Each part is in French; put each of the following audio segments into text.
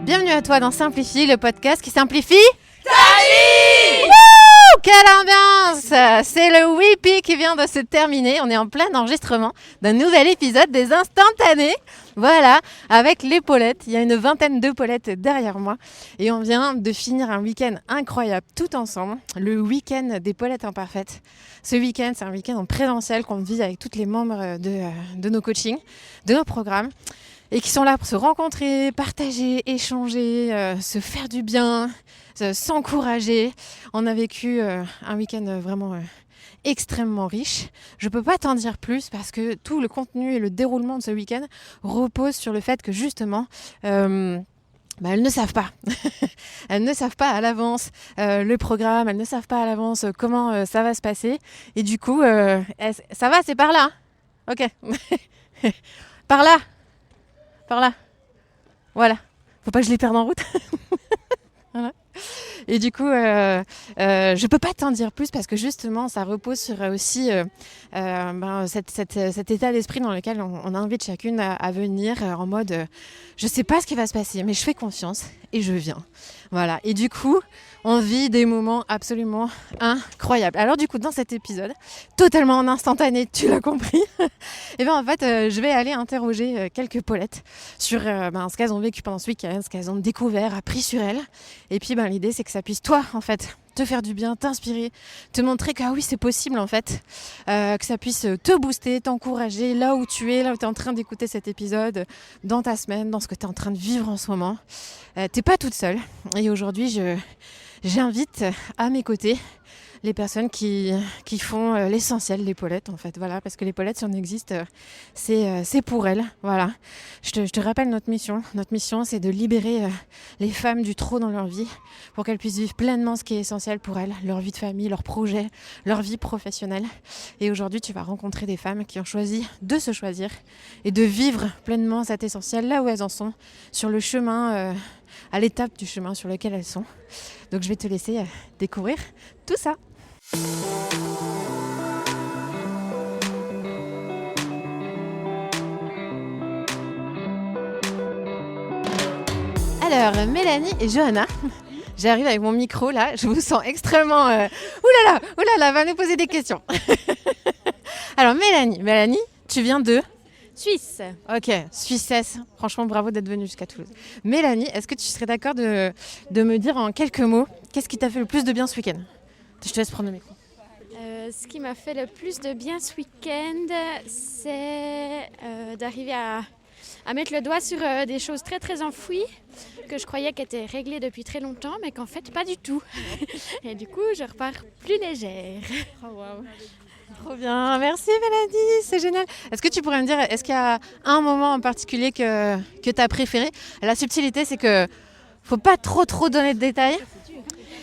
Bienvenue à toi dans Simplifie, le podcast qui simplifie ta vie. Wouh, quelle ambiance! C'est le Weepy qui vient de se terminer. On est en plein enregistrement d'un nouvel épisode des Instantanés. Voilà, avec les Paulettes. Il y a une vingtaine de Paulettes derrière moi. Et on vient de finir un week-end incroyable tout ensemble. Le week-end des Paulettes imparfaites. Ce week-end, c'est un week-end en présentiel qu'on vit avec tous les membres de nos coachings, de nos programmes. Et qui sont là pour se rencontrer, partager, échanger, se faire du bien, s'encourager. On a vécu un week-end vraiment extrêmement riche. Je ne peux pas t'en dire plus parce que tout le contenu et le déroulement de ce week-end repose sur le fait que justement, elles ne savent pas. Elles ne savent pas à l'avance le programme, elles ne savent pas à l'avance comment ça va se passer. Et du coup, ça va, c'est par là. Ok. Par là. Par là. Voilà. Faut pas que je les perde en route. Voilà. Et du coup, je peux pas t'en dire plus parce que justement, ça repose sur aussi cet état d'esprit dans lequel on invite chacune à venir en mode je sais pas ce qui va se passer, mais je fais confiance et je viens. Voilà. Et du coup, on vit des moments absolument incroyables. Alors du coup, dans cet épisode, totalement en instantané, tu l'as compris, et bien en fait, je vais aller interroger quelques Paulettes sur ce qu'elles ont vécu pendant ce week-end, ce qu'elles ont découvert, appris sur elles. Et puis l'idée, c'est que ça puisse, toi, en fait, te faire du bien, t'inspirer, te montrer que oui, c'est possible, en fait, que ça puisse te booster, t'encourager là où tu es en train d'écouter cet épisode, dans ta semaine, dans ce que tu es en train de vivre en ce moment. T'es pas toute seule. Et aujourd'hui, j'invite à mes côtés les personnes qui font l'essentiel des Paulettes, en fait. Voilà, parce que les Paulettes, si on existe, c'est pour elles. Voilà. Je te rappelle notre mission. Notre mission, c'est de libérer les femmes du trop dans leur vie pour qu'elles puissent vivre pleinement ce qui est essentiel pour elles, leur vie de famille, leurs projets, leur vie professionnelle. Et aujourd'hui, tu vas rencontrer des femmes qui ont choisi de se choisir et de vivre pleinement cet essentiel là où elles en sont, sur le chemin, à l'étape du chemin sur lequel elles sont. Donc je vais te laisser découvrir tout ça. Alors, Mélanie et Johanna, j'arrive avec mon micro là, je vous sens extrêmement... Oulala, va nous poser des questions. Alors Mélanie, tu viens de... Suisse. Ok, Suissesse. Franchement, bravo d'être venue jusqu'à Toulouse. Mélanie, est-ce que tu serais d'accord de me dire en quelques mots, qu'est-ce qui t'a fait le plus de bien ce week-end ? Je te laisse prendre le micro. Ce qui m'a fait le plus de bien ce week-end, c'est d'arriver à mettre le doigt sur des choses très très enfouies que je croyais qu'étaient réglées depuis très longtemps, mais qu'en fait pas du tout. Et du coup, je repars plus légère. Oh wow. Trop bien, merci Mélanie, c'est génial. Est-ce que tu pourrais me dire, est-ce qu'il y a un moment en particulier que tu as préféré ? La subtilité, c'est que faut pas trop donner de détails,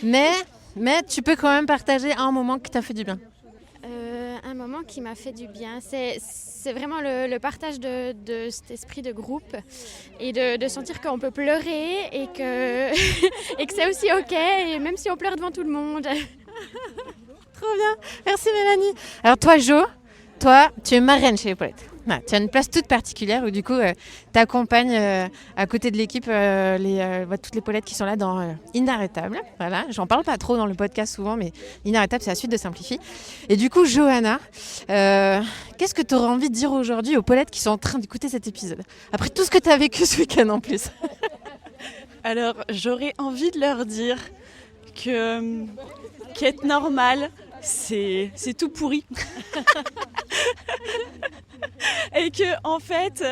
mais tu peux quand même partager un moment qui t'a fait du bien. Un moment qui m'a fait du bien, c'est vraiment le partage de cet esprit de groupe et de sentir qu'on peut pleurer et que c'est aussi ok, et même si on pleure devant tout le monde. Trop bien, merci Mélanie. Alors toi Jo, tu es marraine chez les Paulettes. Tu as une place toute particulière où du coup tu accompagnes à côté de l'équipe toutes les Paulettes qui sont là dans Inarrêtable. Voilà, j'en parle pas trop dans le podcast souvent, mais Inarrêtable, c'est la suite de Simplifie. Et du coup Johanna, qu'est-ce que tu aurais envie de dire aujourd'hui aux Paulettes qui sont en train d'écouter cet épisode, après tout ce que tu as vécu ce week-end en plus? Alors, j'aurais envie de leur dire qu'être normal, c'est tout pourri. Et que en fait,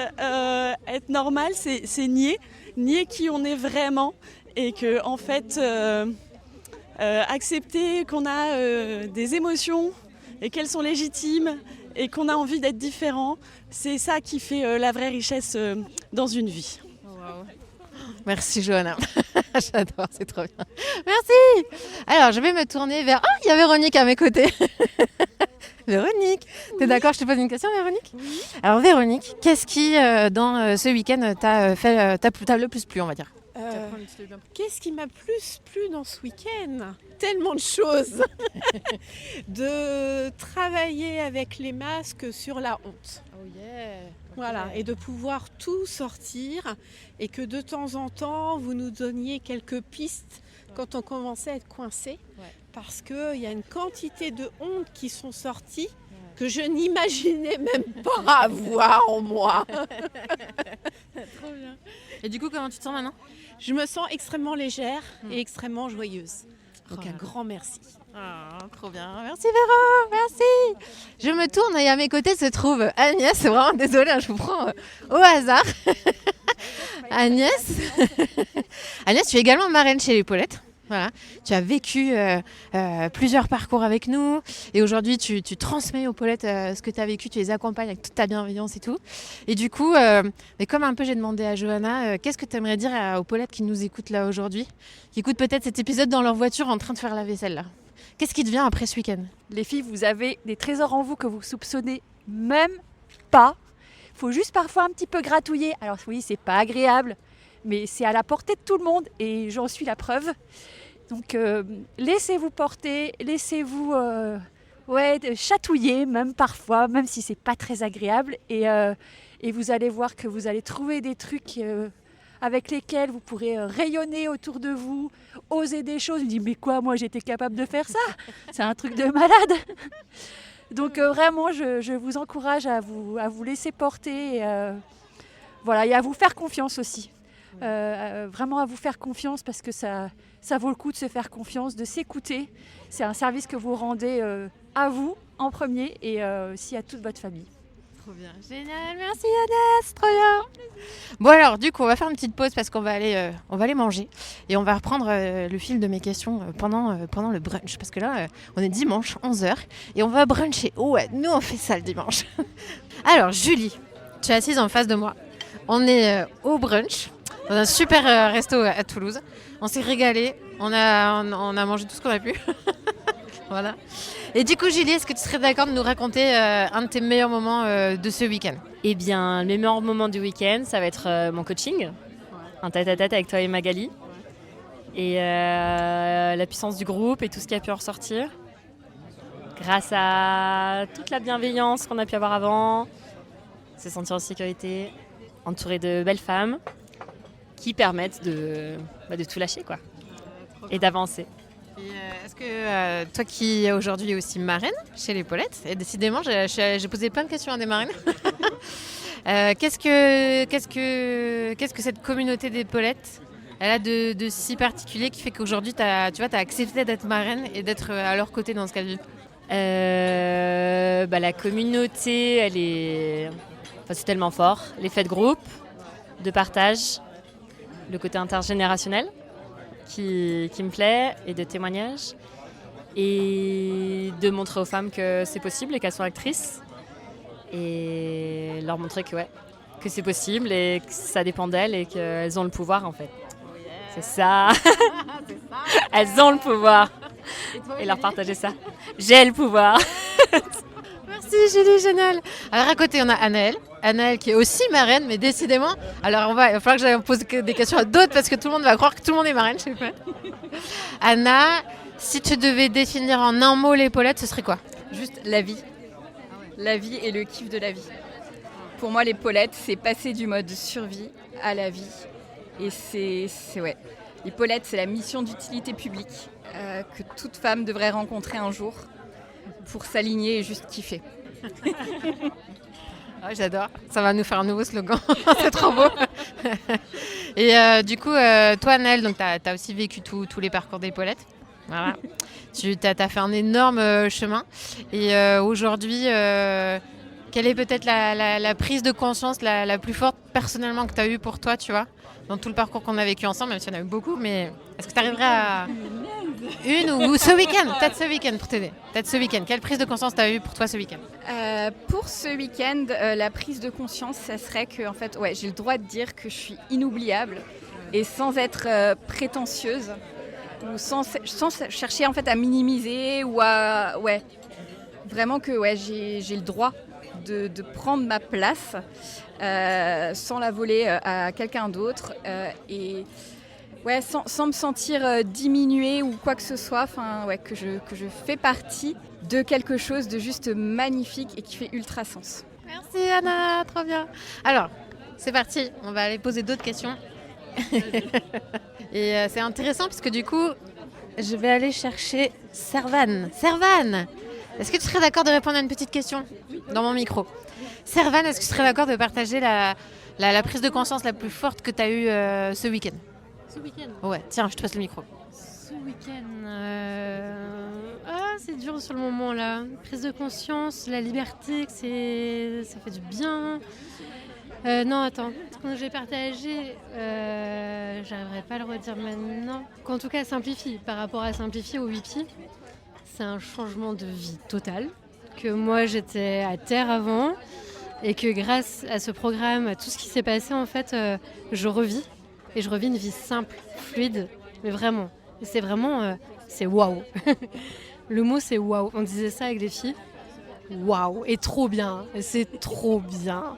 être normal, c'est nier qui on est vraiment, et que en fait, accepter qu'on a des émotions et qu'elles sont légitimes et qu'on a envie d'être différent, c'est ça qui fait la vraie richesse dans une vie. Wow. Merci Johanna, j'adore, c'est trop bien. Merci. Alors je vais me tourner vers... il y a Véronique à mes côtés. Véronique, t'es d'accord, je te pose une question Véronique ? Oui. Alors Véronique, qu'est-ce qui dans ce week-end t'a le plus plu, on va dire ? Qu'est-ce qui m'a plus plu dans ce week-end ? Tellement de choses. De travailler avec les masques sur la honte. Oh yeah. Voilà, et de pouvoir tout sortir et que de temps en temps, vous nous donniez quelques pistes quand on commençait à être coincé. Ouais. Parce qu'il y a une quantité de hontes qui sont sorties que je n'imaginais même pas avoir en moi. Trop bien. Et du coup, comment tu te sens maintenant ? Je me sens extrêmement légère et extrêmement joyeuse. Donc Oh. un grand merci. Trop bien. Merci Véro, merci. Je me tourne et à mes côtés se trouve Agnès. C'est vraiment désolée, je vous prends au hasard. Agnès. Agnès, tu es également marraine chez les Paulettes. Voilà. Tu as vécu plusieurs parcours avec nous et aujourd'hui tu transmets aux Paulettes ce que tu as vécu, tu les accompagnes avec toute ta bienveillance et tout. Et du coup, mais comme un peu j'ai demandé à Johanna, qu'est-ce que tu aimerais dire aux Paulettes qui nous écoutent là aujourd'hui, qui écoutent peut-être cet épisode dans leur voiture en train de faire la vaisselle là ? Qu'est-ce qui te vient après ce week-end ? Les filles, vous avez des trésors en vous que vous soupçonnez même pas. Il faut juste parfois un petit peu gratouiller. Alors oui, c'est pas agréable, mais c'est à la portée de tout le monde et j'en suis la preuve. Donc laissez-vous porter, laissez-vous chatouiller même parfois, même si c'est pas très agréable. Et vous allez voir que vous allez trouver des trucs avec lesquels vous pourrez rayonner autour de vous, oser des choses. Je me dis mais quoi, moi j'étais capable de faire ça ? C'est un truc de malade. Donc vraiment, je vous encourage à vous laisser porter et à vous faire confiance aussi. Vraiment à vous faire confiance parce que ça vaut le coup de se faire confiance, de s'écouter. C'est un service que vous rendez à vous en premier et aussi à toute votre famille. Trop bien, génial, merci Agnès, trop bien. Bon alors, du coup, on va faire une petite pause parce qu'on va aller manger et on va reprendre le fil de mes questions pendant le brunch parce que là, on est dimanche, 11h et on va bruncher. Oh ouais, nous on fait ça le dimanche. Alors Julie, tu es assise en face de moi. On est au brunch dans un super resto à Toulouse. On s'est régalé, on a mangé tout ce qu'on a pu. Voilà. Et du coup, Julie, est-ce que tu serais d'accord de nous raconter un de tes meilleurs moments de ce week-end ? Eh bien, le meilleur moment du week-end, ça va être mon coaching, un tête-à-tête avec toi et Magali, et la puissance du groupe et tout ce qui a pu en ressortir, grâce à toute la bienveillance qu'on a pu avoir avant, se sentir en sécurité, entouré de belles femmes qui permettent de tout lâcher, quoi, et d'avancer. Et est-ce que toi qui aujourd'hui es aussi marraine chez les Paulettes, et décidément j'ai posé plein de questions à des marraines, qu'est-ce que cette communauté des Paulettes elle a de si particulier qui fait qu'aujourd'hui t'as accepté d'être marraine et d'être à leur côté dans ce cas de vie ? La communauté, elle est... c'est tellement fort. L'effet de groupe, de partage, le côté intergénérationnel qui me plaît et de témoignage et de montrer aux femmes que c'est possible et qu'elles sont actrices et leur montrer que c'est possible et que ça dépend d'elles et qu'elles ont le pouvoir en fait. Oh yeah. C'est ça. C'est ça. Elles ont le pouvoir et leur partager ça. J'ai le pouvoir. Merci Julie, génial. Alors à côté on a Anaëlle qui est aussi marraine, mais décidément, alors il va falloir que j'aille poser des questions à d'autres parce que tout le monde va croire que tout le monde est marraine, je sais pas. Anna, si tu devais définir en un mot les Paulettes, ce serait quoi ? Juste la vie. La vie et le kiff de la vie. Pour moi, les Paulettes, c'est passer du mode survie à la vie. Et c'est Les Paulettes, c'est la mission d'utilité publique que toute femme devrait rencontrer un jour pour s'aligner et juste kiffer. Ouais, j'adore, ça va nous faire un nouveau slogan, c'est trop beau. Et du coup, toi Anaëlle, donc tu as aussi vécu tous les parcours des Paulettes. Voilà. Tu as fait un énorme chemin. Et aujourd'hui, quelle est peut-être la prise de conscience la plus forte personnellement que tu as eue pour toi, tu vois, dans tout le parcours qu'on a vécu ensemble, même si on a eu beaucoup, mais est-ce que tu arriverais à une ou ce week-end, peut-être ce week-end pour t'aider. Peut-être ce week-end. Quelle prise de conscience tu as eue pour toi ce week-end ? Pour ce week-end, la prise de conscience, ça serait que en fait, j'ai le droit de dire que je suis inoubliable et sans être prétentieuse ou sans chercher en fait à minimiser ou à vraiment que j'ai le droit de prendre ma place sans la voler à quelqu'un d'autre et Ouais, sans me sentir diminuée ou quoi que ce soit, enfin, ouais, que je fais partie de quelque chose de juste magnifique et qui fait ultra sens. Merci Anna, trop bien. Alors, c'est parti, on va aller poser d'autres questions. Et c'est intéressant parce que du coup, je vais aller chercher Servan. Servan, est-ce que tu serais d'accord de répondre à une petite question dans mon micro? Servan, est-ce que tu serais d'accord de partager la prise de conscience la plus forte que tu as eue ce week-end? Ce week-end? Ouais, tiens, je te passe le micro. Ce week-end, c'est dur sur le moment là. Prise de conscience, la liberté, ça fait du bien. Non, attends, ce que j'ai partagé, j'arriverai pas à le redire maintenant. Qu'en tout cas, Simplifie, par rapport à Simplifie au Wipi, c'est un changement de vie total. Que moi, j'étais à terre avant et que grâce à ce programme, à tout ce qui s'est passé, en fait, je revis. Et je revis une vie simple, fluide, mais vraiment. Et c'est vraiment, c'est waouh. Le mot, c'est waouh. On disait ça avec les filles. Waouh, et trop bien. Et c'est trop bien.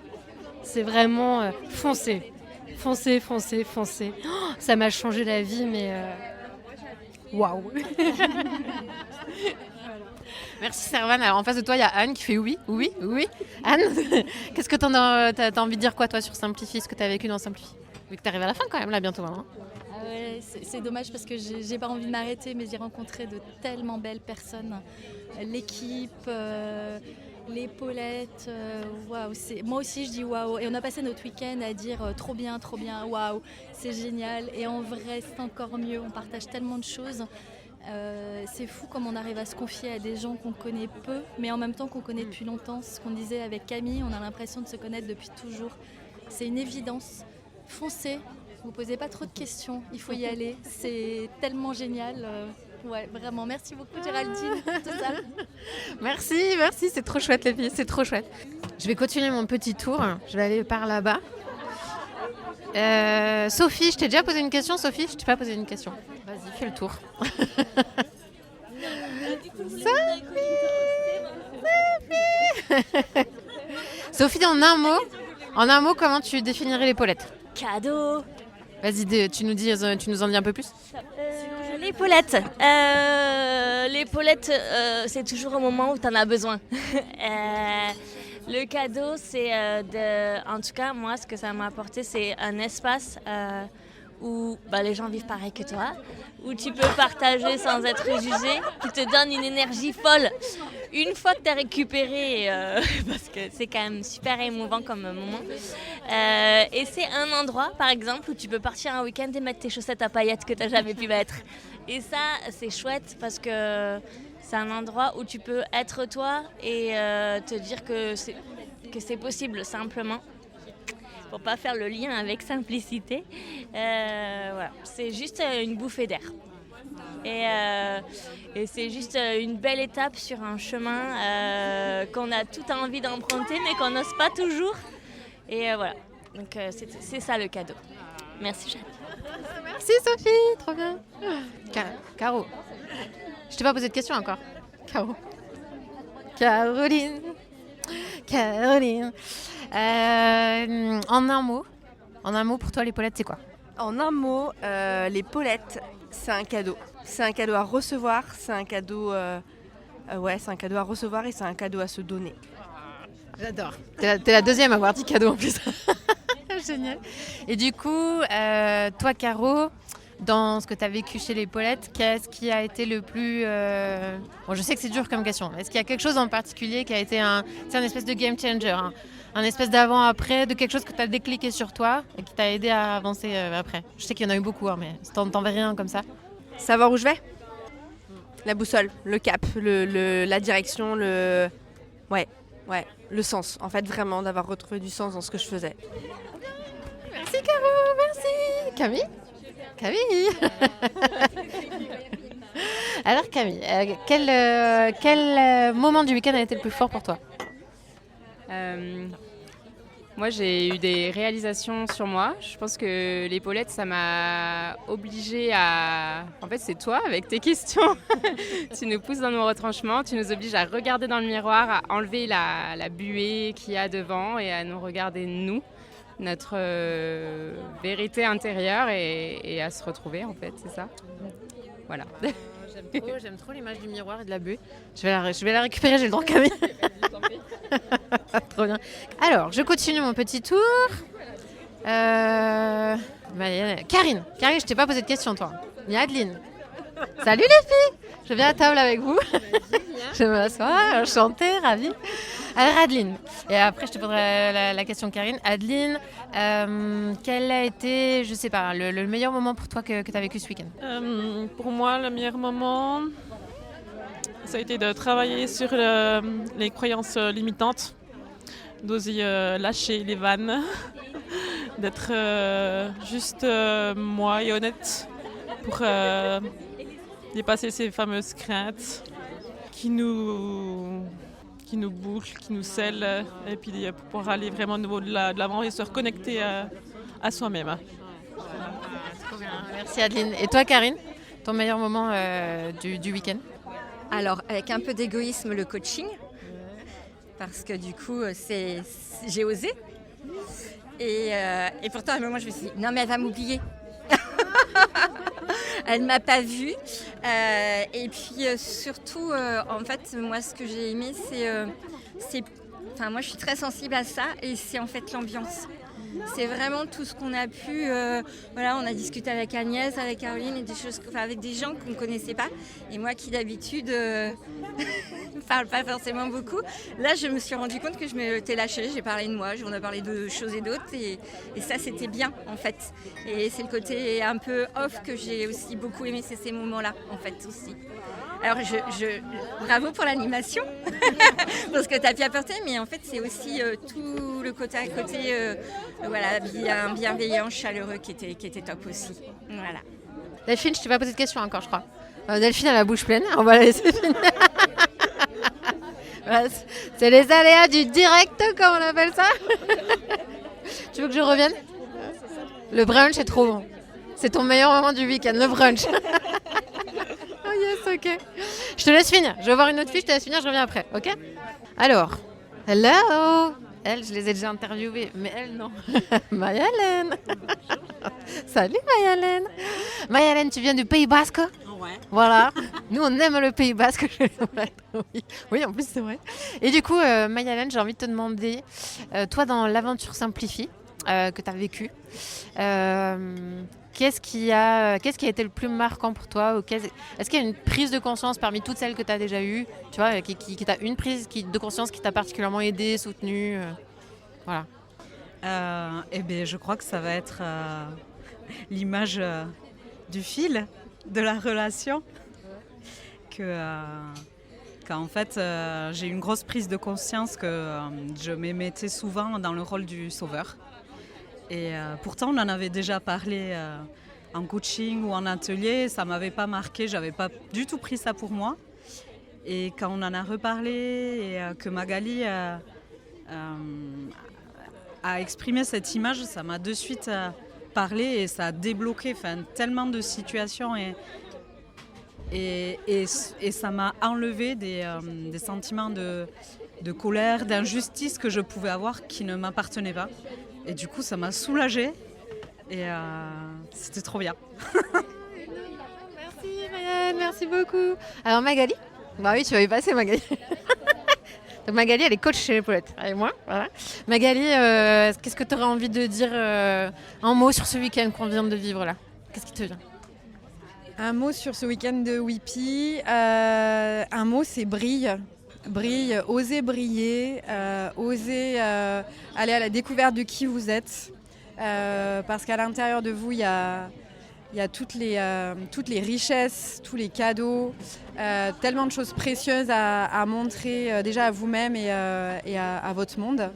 C'est vraiment foncez. Foncez, foncez, foncez. Oh, ça m'a changé la vie, mais waouh. Merci Servan. Alors en face de toi, il y a Anne qui fait oui, oui, oui. Anne, qu'est-ce que t'as envie de dire quoi toi sur Simplifie, ce que t'as vécu dans Simplifie? Vu que t'arrives à la fin quand même là bientôt. Hein. Ah ouais, c'est dommage parce que j'ai pas envie de m'arrêter, mais j'ai rencontré de tellement belles personnes. L'équipe, les Paulettes, waouh. Moi aussi je dis waouh. Et on a passé notre week-end à dire trop bien, waouh, c'est génial. Et en vrai c'est encore mieux, on partage tellement de choses. C'est fou comme on arrive à se confier à des gens qu'on connaît peu, mais en même temps qu'on connaît depuis longtemps. Ce qu'on disait avec Camille, on a l'impression de se connaître depuis toujours. C'est une évidence. Foncez, vous posez pas trop de questions, il faut y aller, c'est tellement génial. Ouais, vraiment, merci beaucoup Géraldine pour tout ça. Merci, c'est trop chouette les filles, c'est trop chouette. Je vais continuer mon petit tour, je vais aller par là-bas. Sophie, je t'ai déjà posé une question, Sophie? Je t'ai pas posé une question. Vas-y, fais le tour. Sophie, en un mot, comment tu définirais les Paulettes? Cadeau. Vas-y, tu nous en dis un peu plus. Les Paulettes. Les Paulettes, c'est toujours au moment où tu en as besoin. Le cadeau, c'est en tout cas, moi, ce que ça m'a apporté, c'est un espace où les gens vivent pareil que toi, où tu peux partager sans être jugé, qui te donne une énergie folle. Une fois que tu as récupéré, parce que c'est quand même super émouvant comme moment, et c'est un endroit, par exemple, où tu peux partir un week-end et mettre tes chaussettes à paillettes que tu n'as jamais pu mettre. Et ça, c'est chouette parce que c'est un endroit où tu peux être toi et te dire que c'est possible simplement. Pour pas faire le lien avec simplicité. Voilà. C'est juste une bouffée d'air. Et c'est juste une belle étape sur un chemin qu'on a tout envie d'emprunter mais qu'on n'ose pas toujours. Et voilà. Donc c'est ça le cadeau. Merci Jeanne. Merci Sophie, trop bien. Caro, je t'ai pas posé de question encore. Caroline. En un mot pour toi les Paulettes c'est quoi? En un mot, les Paulettes c'est un cadeau. C'est un cadeau à recevoir, c'est un cadeau à recevoir et c'est un cadeau à se donner. J'adore. T'es la deuxième à avoir dit cadeau en plus. Génial. Et du coup, toi Caro, dans ce que tu as vécu chez les Paulettes, qu'est-ce qui a été le plus... Bon, je sais que c'est dur comme question. Est-ce qu'il y a quelque chose en particulier qui a été un espèce de game changer, un espèce d'avant-après, de quelque chose que tu as décliqué sur toi et qui t'a aidé à avancer après? Je sais qu'il y en a eu beaucoup, mais si t'en veux rien comme ça. Savoir où je vais? La boussole, le cap, la direction, le sens. En fait, vraiment, d'avoir retrouvé du sens dans ce que je faisais. Merci Caro, merci. Camille Alors Camille, quel moment du week-end a été le plus fort pour toi? Moi j'ai eu des réalisations sur moi. Je pense que les Paulettes ça m'a obligée à... En fait c'est toi avec tes questions. Tu nous pousses dans nos retranchements, tu nous obliges à regarder dans le miroir, à enlever la buée qu'il y a devant et à nous regarder nous. notre vérité intérieure et à se retrouver en fait, c'est ça. Voilà. J'aime trop l'image du miroir et de la buée. Je vais la récupérer, j'ai le droit Camille. Trop bien. Alors, je continue mon petit tour. Karine, je t'ai pas posé de question toi. Mais Adeline. Salut les filles. Je viens à table avec vous. Je m'assois, enchantée, ravie. Alors Adeline, et après je te poserai la question Karine. Adeline, quel a été, je sais pas, le meilleur moment pour toi que tu as vécu ce week-end? Pour moi, le meilleur moment, ça a été de travailler sur les croyances limitantes, d'oser lâcher les vannes, d'être juste moi et honnête pour dépasser ces fameuses craintes qui nous bouclent, qui nous scellent, et puis pour pouvoir aller vraiment de l'avant et se reconnecter à soi-même. Trop bien. Merci Adeline. Et toi Karine, ton meilleur moment du week-end? Alors, avec un peu d'égoïsme, le coaching, parce que du coup, j'ai osé. Et pourtant, à un moment, je me suis dit, non mais elle va m'oublier. Elle ne m'a pas vue. Et puis surtout, en fait, moi, ce que j'ai aimé, enfin, moi, je suis très sensible à ça, et c'est en fait l'ambiance. C'est vraiment tout ce qu'on a pu. Voilà, on a discuté avec Agnès, avec Caroline, et des choses, enfin, avec des gens qu'on ne connaissait pas. Et moi, qui d'habitude ne parle pas forcément beaucoup, là, je me suis rendu compte que je m'étais lâchée. J'ai parlé de moi, on a parlé de choses et d'autres, et ça, c'était bien, en fait. Et c'est le côté un peu off que j'ai aussi beaucoup aimé, c'est ces moments-là, en fait, aussi. Alors, bravo pour l'animation, pour ce que tu as pu apporter, mais en fait, c'est aussi tout le côté à côté, voilà, bienveillant, chaleureux, qui était top aussi. Voilà. Delphine, je t'ai pas posé de question encore, je crois. Delphine a la bouche pleine, on va la laisser finir. Voilà, c'est les aléas du direct, comme on appelle ça. Tu veux que je revienne? Le brunch est trop bon. C'est ton meilleur moment du week-end, le brunch. Oh yes, ok. Je te laisse finir. Je vais voir une autre fille, je te laisse finir, je reviens après, ok? Alors, hello. Elle, je les ai déjà interviewées, mais elle, non. Maya-Hélène. Salut Maya-Hélène. Maya-Hélène, tu viens du Pays Basque? Ouais. Voilà. Nous, on aime le Pays Basque. Oui, en plus, c'est vrai. Et du coup, Maya-Hélène, j'ai envie de te demander, toi, dans l'aventure Simplifie que tu as vécue, qu'est-ce qui a été le plus marquant pour toi? Est-ce qu'il y a une prise de conscience parmi toutes celles que tu as déjà eues, tu vois, qui t'a une prise de conscience qui t'a particulièrement aidée, soutenue, voilà. Eh bien, je crois que ça va être l'image du fil de la relation. Qu'en fait, j'ai eu une grosse prise de conscience que je me mettais souvent dans le rôle du sauveur. Et pourtant, on en avait déjà parlé en coaching ou en atelier. Ça ne m'avait pas marqué, je n'avais pas du tout pris ça pour moi. Et quand on en a reparlé et que Magali a exprimé cette image, ça m'a de suite parlé et ça a débloqué tellement de situations. Et ça m'a enlevé des sentiments de colère, d'injustice que je pouvais avoir qui ne m'appartenaient pas. Et du coup, ça m'a soulagée et c'était trop bien. Merci Maëlle, merci beaucoup. Alors Magali, bah oui, tu vas y passer Magali. Donc Magali, elle est coach chez Paulette, avec moi, voilà. Magali, qu'est-ce que tu aurais envie de dire en mots sur ce week-end qu'on vient de vivre là? Qu'est-ce qui te vient? Un mot sur ce week-end de Whippy, un mot c'est brille. Brille, osez briller, osez aller à la découverte de qui vous êtes, parce qu'à l'intérieur de vous, il y a toutes les richesses, tous les cadeaux, tellement de choses précieuses à montrer déjà à vous-même et à votre monde.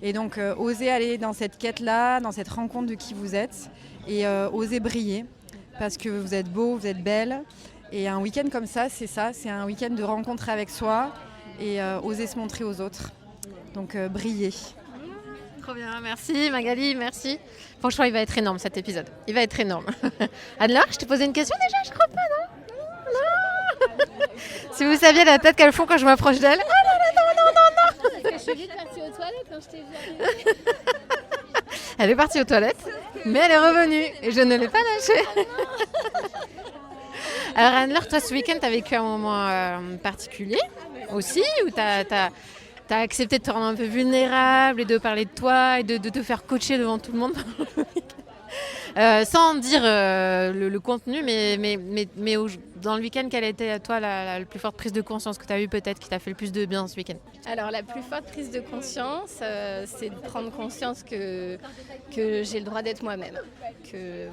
Et donc, osez aller dans cette quête-là, dans cette rencontre de qui vous êtes, et osez briller, parce que vous êtes beau, vous êtes belle. Et un week-end comme ça, c'est un week-end de rencontre avec soi, et oser se montrer aux autres. Donc briller. Trop bien, merci Magali, merci. Franchement, il va être énorme cet épisode. Il va être énorme. Anne-Laure, je t'ai posé une question déjà, je crois pas, non? Si vous saviez la tête qu'elles font quand je m'approche d'elles. Oh non. Je suis vite partie aux toilettes quand je t'ai vu arriver. Elle est partie aux toilettes, mais elle est revenue et je ne l'ai pas lâchée. Alors Anne-Laure, toi ce week-end, tu as vécu un moment particulier aussi, où tu as accepté de te rendre un peu vulnérable et de parler de toi et de te faire coacher devant tout le monde. Sans dire le contenu, mais dans le week-end, quelle a été toi la plus forte prise de conscience que tu as eue peut-être, qui t'a fait le plus de bien ce week-end? Alors la plus forte prise de conscience, c'est de prendre conscience que j'ai le droit d'être moi-même, que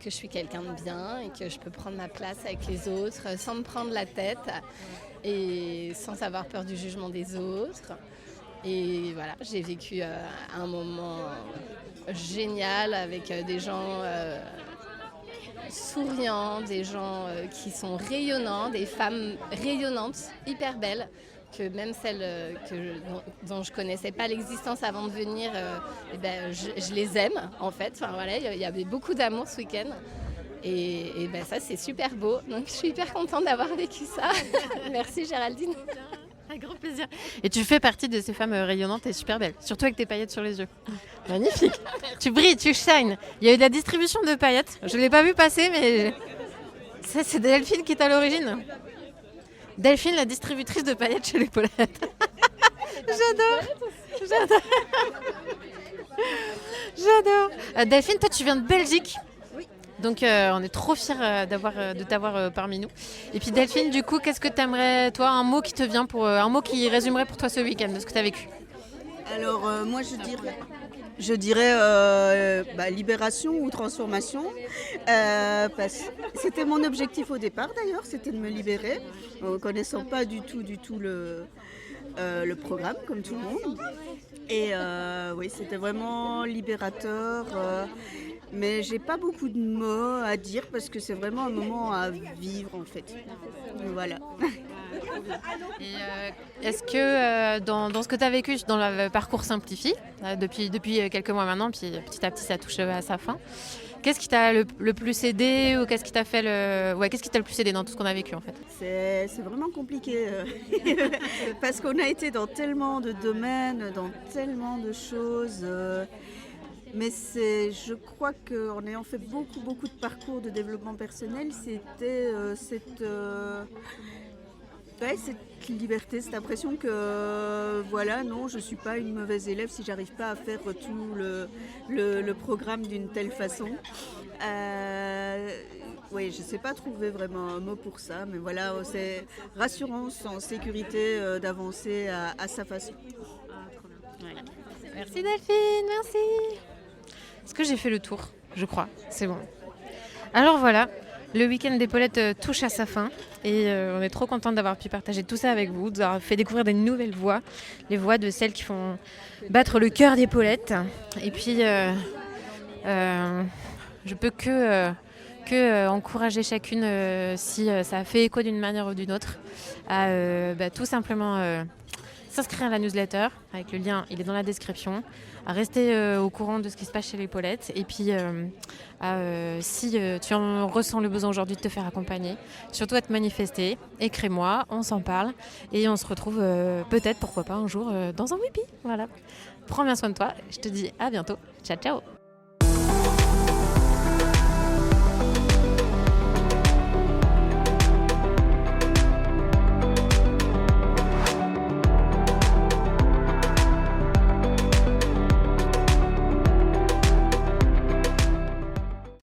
je suis quelqu'un de bien et que je peux prendre ma place avec les autres sans me prendre la tête et sans avoir peur du jugement des autres. Et voilà, j'ai vécu un moment génial avec des gens souriants, des gens qui sont rayonnants, des femmes rayonnantes, hyper belles, que même celles dont je ne connaissais pas l'existence avant de venir, je les aime en fait. Enfin, voilà, il y avait beaucoup d'amour ce week-end. Et ça, c'est super beau. Donc je suis hyper contente d'avoir vécu ça. Merci Géraldine. Un grand plaisir. Et tu fais partie de ces femmes rayonnantes et super belles, surtout avec tes paillettes sur les yeux. Magnifique. Tu brilles, tu shines. Il y a eu de la distribution de paillettes. Je ne l'ai pas vu passer, mais ça, c'est Delphine qui est à l'origine. Delphine, la distributrice de paillettes chez les Paulettes. J'adore. Delphine, toi, tu viens de Belgique. Donc on est trop fiers de t'avoir parmi nous. Et puis Delphine, du coup, qu'est-ce que tu aimerais, toi, un mot qui te vient, un mot qui résumerait pour toi ce week-end, de ce que tu as vécu? Alors moi je dirais libération ou transformation. C'était mon objectif au départ d'ailleurs, c'était de me libérer, en ne connaissant pas du tout le programme comme tout le monde. Et oui, c'était vraiment libérateur. Mais j'ai pas beaucoup de mots à dire parce que c'est vraiment un moment à vivre en fait. Voilà. Et est-ce que dans ce que tu as vécu dans le parcours Simplifie, depuis quelques mois maintenant, puis petit à petit ça touche à sa fin, qu'est-ce qui t'a le plus aidé ou qu'est-ce qui t'a fait qu'est-ce qui t'a le plus aidé dans tout ce qu'on a vécu en fait? C'est vraiment compliqué parce qu'on a été dans tellement de domaines, dans tellement de choses. Mais je crois qu'en ayant fait beaucoup de parcours de développement personnel, c'était cette liberté, cette impression que voilà, non, je ne suis pas une mauvaise élève si j'arrive pas à faire tout le programme d'une telle façon. Oui, je ne sais pas trouver vraiment un mot pour ça, mais voilà, c'est rassurance, en sécurité d'avancer à sa façon. Merci Delphine, merci. Est-ce que j'ai fait le tour? Je crois, c'est bon. Alors voilà, le week-end des Paulettes touche à sa fin et on est trop contente d'avoir pu partager tout ça avec vous, d'avoir fait découvrir des nouvelles voix, les voix de celles qui font battre le cœur des Paulettes. Et puis, je peux que encourager chacune, si ça a fait écho d'une manière ou d'une autre, à tout simplement s'inscrire à la newsletter, avec le lien, il est dans la description, à rester au courant de ce qui se passe chez les Paulettes, et puis si tu en ressens le besoin aujourd'hui de te faire accompagner, surtout à te manifester, écris-moi, on s'en parle, et on se retrouve peut-être, pourquoi pas, un jour dans un Weepy. Voilà. Prends bien soin de toi, je te dis à bientôt, ciao ciao.